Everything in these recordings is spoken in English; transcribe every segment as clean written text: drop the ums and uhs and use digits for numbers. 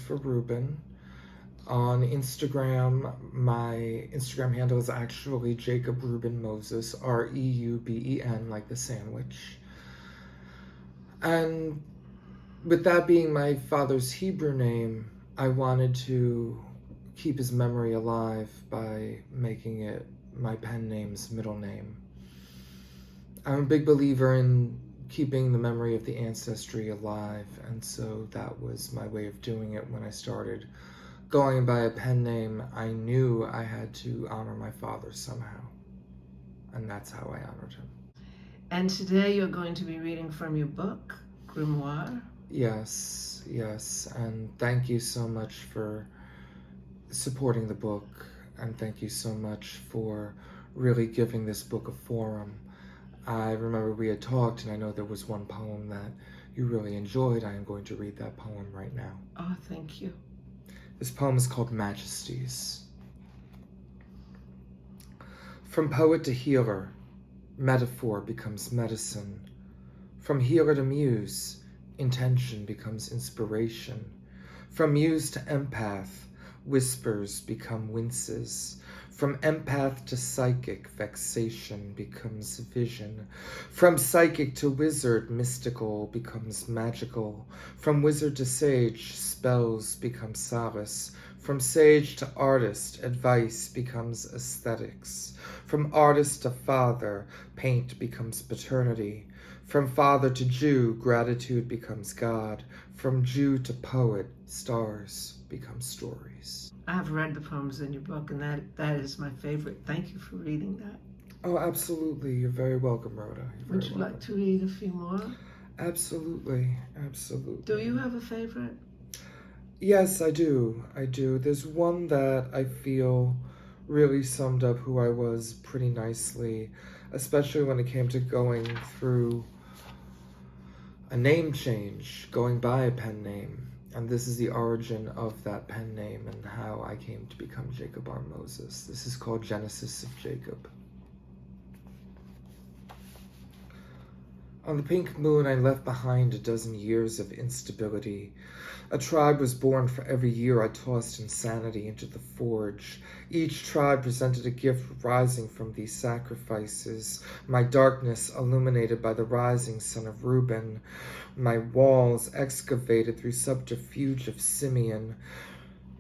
for Ruben. On Instagram, my Instagram handle is actually Jacob Ruben Moses, Reuben, like the sandwich. And with that being my father's Hebrew name, I wanted to keep his memory alive by making it my pen name's middle name. I'm a big believer in keeping the memory of the ancestry alive, and so that was my way of doing it when I started going by a pen name. I knew I had to honor my father somehow, and that's how I honored him. And today you're going to be reading from your book, Grimoire. Yes, and thank you so much for supporting the book, and thank you so much for really giving this book a forum. I remember we had talked, and I know there was one poem that you really enjoyed. I am going to read that poem right now. Oh, thank you. This poem is called Majesties. From poet to healer, metaphor becomes medicine. From healer to muse, intention becomes inspiration. From muse to empath, whispers become winces. From empath to psychic, vexation becomes vision. From psychic to wizard, mystical becomes magical. From wizard to sage, spells become solace. From sage to artist, advice becomes aesthetics. From artist to father, paint becomes paternity. From father to Jew, gratitude becomes God. From Jew to poet, stars become stories. I have read the poems in your book, and that is my favorite. Thank you for reading that. Oh, absolutely. You're very welcome, Rhoda. Would you like to read a few more? Absolutely. Do you have a favorite? Yes, I do. There's one that I feel really summed up who I was pretty nicely, especially when it came to going through a name change, going by a pen name. And this is the origin of that pen name and how I came to become Jacob R. Moses. This is called Genesis of Jacob. On the pink moon, I left behind a dozen years of instability. A tribe was born for every year I tossed insanity into the forge. Each tribe presented a gift rising from these sacrifices. My darkness illuminated by the rising sun of Reuben. My walls excavated through subterfuge of Simeon.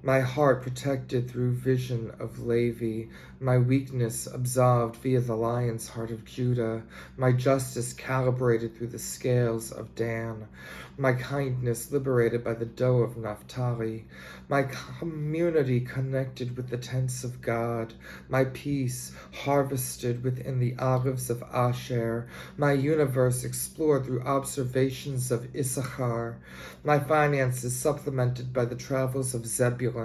My heart protected through vision of Levi, my weakness absolved via the lion's heart of Judah, my justice calibrated through the scales of Dan, my kindness liberated by the dough of Naphtali, my community connected with the tents of God, my peace harvested within the olives of Asher, my universe explored through observations of Issachar, my finances supplemented by the travels of Zebulun,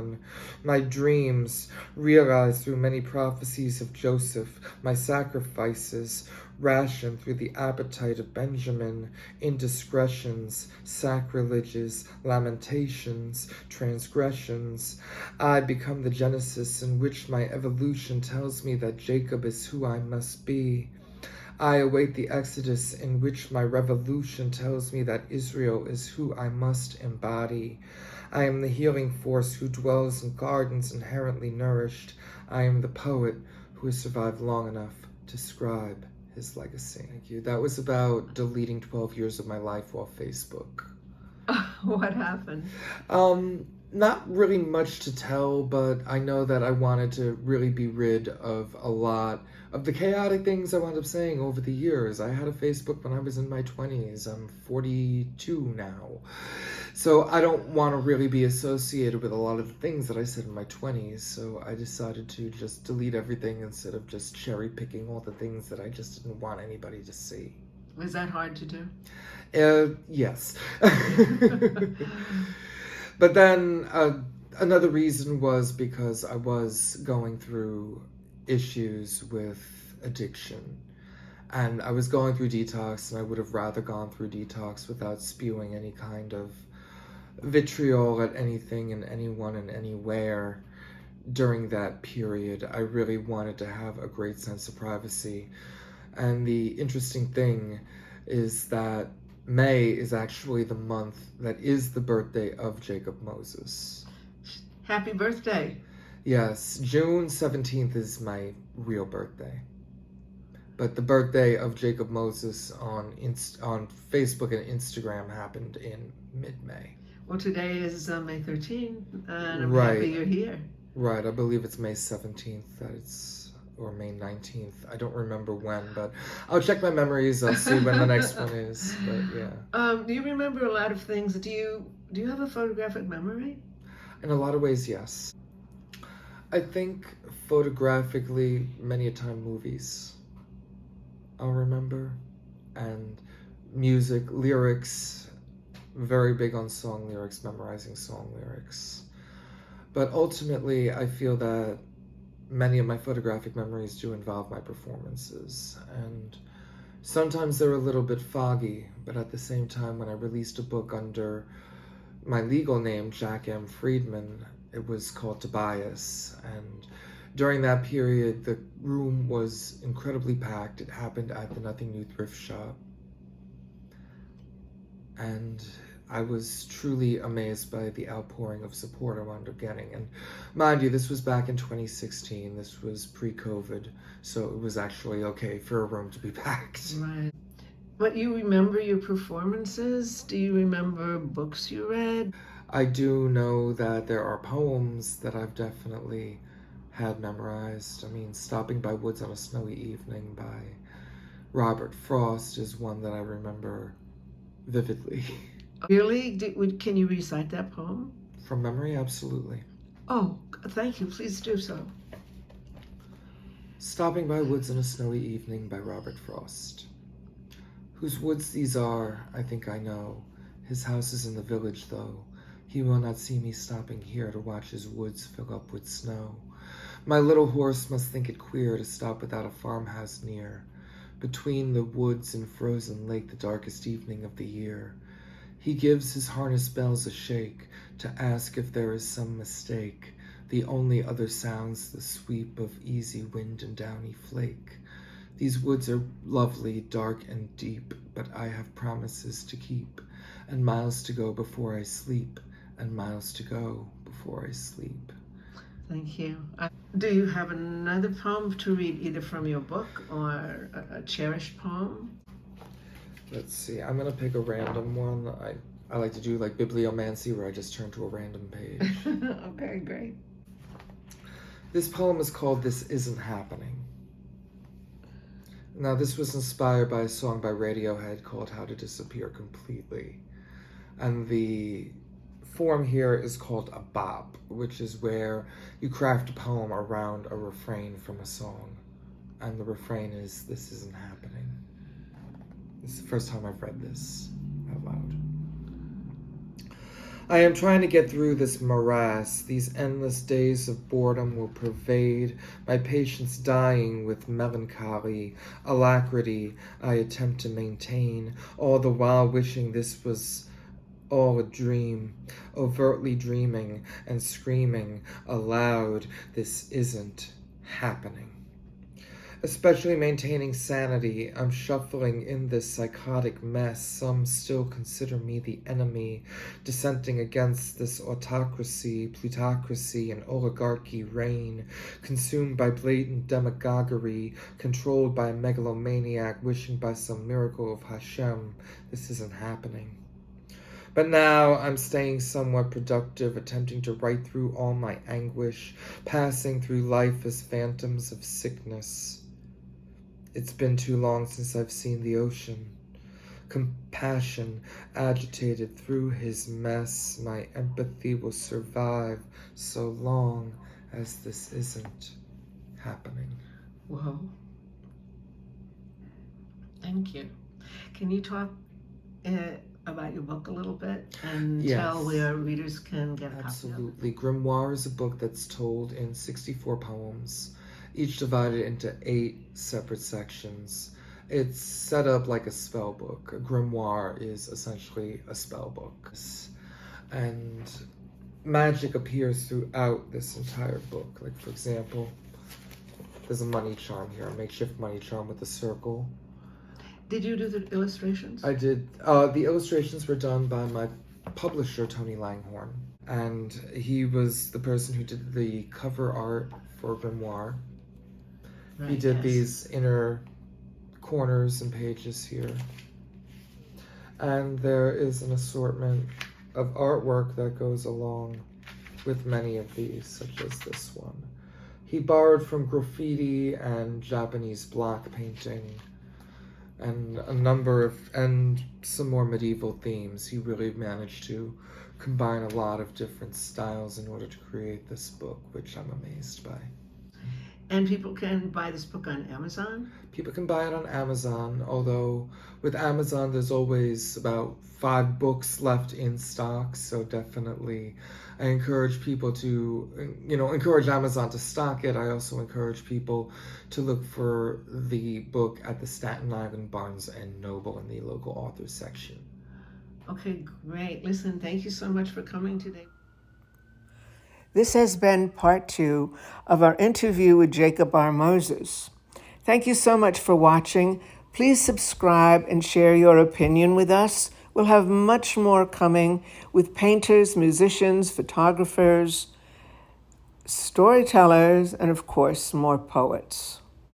my dreams realized through many prophecies of Joseph, my sacrifices rationed through the appetite of Benjamin, indiscretions, sacrileges, lamentations, transgressions. I become the Genesis in which my evolution tells me that Jacob is who I must be. I await the Exodus in which my revolution tells me that Israel is who I must embody. I am the healing force who dwells in gardens inherently nourished. I am the poet who has survived long enough to scribe his legacy. Thank you. That was about deleting 12 years of my life off Facebook. What happened? Not really much to tell, but I know that I wanted to really be rid of a lot of the chaotic things I wound up saying over the years. I had a Facebook when I was in my 20s. I'm 42 now. So I don't want to really be associated with a lot of the things that I said in my 20s. So I decided to just delete everything instead of just cherry picking all the things that I just didn't want anybody to see. Was that hard to do? Yes. But then another reason was because I was going through issues with addiction. And I was going through detox, and I would have rather gone through detox without spewing any kind of vitriol at anything and anyone and anywhere during that period. I really wanted to have a great sense of privacy. And the interesting thing is that May is actually the month that is the birthday of Jacob Moses. Happy birthday. Yes, June 17th is my real birthday. But the birthday of Jacob Moses on Facebook and Instagram happened in mid-May. Well, today is May 13th, and I'm Right. happy you're here. Right, I believe it's May 17th or May 19th. I don't remember when, but I'll check my memories. I'll see when the next one is. But yeah. Do you remember a lot of things? Do you have a photographic memory? In a lot of ways, yes. I think photographically, many a time movies I'll remember, and music, lyrics, very big on song lyrics, memorizing song lyrics. But ultimately, I feel that many of my photographic memories do involve my performances, and sometimes they're a little bit foggy, but at the same time, when I released a book under my legal name, Jack M. Friedman, it was called Tobias, and during that period, the room was incredibly packed. It happened at the Nothing New Thrift Shop, and I was truly amazed by the outpouring of support I wound up getting. And mind you, this was back in 2016. This was pre-COVID, so it was actually okay for a room to be packed. Right. But you remember your performances? Do you remember books you read? I do know that there are poems that I've definitely had memorized. I mean, Stopping by Woods on a Snowy Evening by Robert Frost is one that I remember vividly. Really? Can you recite that poem? From memory, absolutely. Oh, thank you. Please do so. Stopping by Woods on a Snowy Evening by Robert Frost. Whose woods these are, I think I know. His house is in the village, though. He will not see me stopping here to watch his woods fill up with snow. My little horse must think it queer to stop without a farmhouse near. Between the woods and frozen lake, the darkest evening of the year. He gives his harness bells a shake to ask if there is some mistake. The only other sounds the sweep of easy wind and downy flake. These woods are lovely, dark and deep, but I have promises to keep, and miles to go before I sleep, and miles to go before I sleep. Thank you. Do you have another poem to read, either from your book or a cherished poem? Let's see, I'm gonna pick a random one. I like to do like bibliomancy, where I just turn to a random page. Okay, great. This poem is called This Isn't Happening. Now, this was inspired by a song by Radiohead called How to Disappear Completely. And the form here is called a bop, which is where you craft a poem around a refrain from a song. And the refrain is, "This isn't happening." This is the first time I've read this out loud. I am trying to get through this morass. These endless days of boredom will pervade, my patience dying with melancholy, alacrity I attempt to maintain, all the while wishing this was all a dream, overtly dreaming and screaming aloud, "This isn't happening." Especially maintaining sanity, I'm shuffling in this psychotic mess. Some still consider me the enemy, dissenting against this autocracy, plutocracy, and oligarchy reign, consumed by blatant demagoguery, controlled by a megalomaniac, wishing by some miracle of Hashem, this isn't happening. But now I'm staying somewhat productive, attempting to write through all my anguish, passing through life as phantoms of sickness. It's been too long since I've seen the ocean. Compassion agitated through his mess. My empathy will survive so long as this isn't happening. Whoa. Thank you. Can you talk about your book a little bit and tell where readers can get a copy of it? Absolutely. Grimoire is a book that's told in 64 poems, each divided into 8 separate sections. It's set up like a spell book. A grimoire is essentially a spell book. And magic appears throughout this entire book. Like, for example, there's a money charm here, a makeshift money charm with a circle. Did you do the illustrations? I did. The illustrations were done by my publisher, Tony Langhorne, and he was the person who did the cover art for Grimoire. Right, He did yes. these inner corners and pages here. And there is an assortment of artwork that goes along with many of these, such as this one. He borrowed from graffiti and Japanese block painting and and some more medieval themes. He really managed to combine a lot of different styles in order to create this book, which I'm amazed by. And people can buy this book on Amazon? People can buy it on Amazon, although with Amazon there's always about 5 books left in stock, so definitely I encourage people to, encourage Amazon to stock it. I also encourage people to look for the book at the Staten Island Barnes & Noble in the local authors section. Okay, great. Listen, thank you so much for coming today. This has been part 2 of our interview with Jacob R. Moses. Thank you so much for watching. Please subscribe and share your opinion with us. We'll have much more coming with painters, musicians, photographers, storytellers, and of course, more poets.